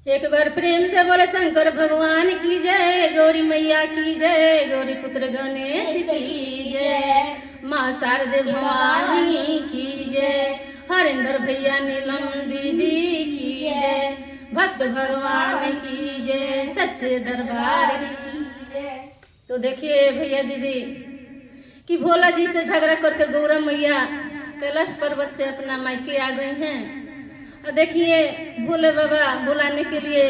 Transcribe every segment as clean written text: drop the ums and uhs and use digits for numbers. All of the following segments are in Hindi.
एक बार प्रेम से बोले शंकर भगवान की जय, गौरी मैया की जय, गौरी पुत्र गणेश की जय, माँ शारदे भवानी की जय, हरिंदर भैया नीलम दीदी की जय, भक्त भगवान की जय, सच्चे दरबार की जय। तो देखिए भैया दीदी कि भोला जी से झगड़ा करके गौरा मैया कैलाश पर्वत से अपना मायके आ गई हैं। और देखिए भोले बाबा बुलाने के लिए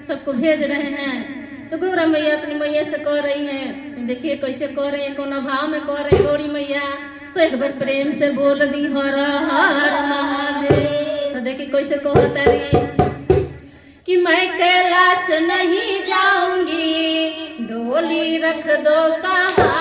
सबको भेज रहे हैं। तो गौरा मैया अपनी मैया से कह रही हैं, देखिए कैसे कह रही हैं, कौन भाव में कह रही गौरी मैया। तो एक बार प्रेम से बोल दी हर हर महादेव। तो देखिए कैसे कहता रही कि मैं कैलाश नहीं जाऊंगी, डोली रख दो कहाँ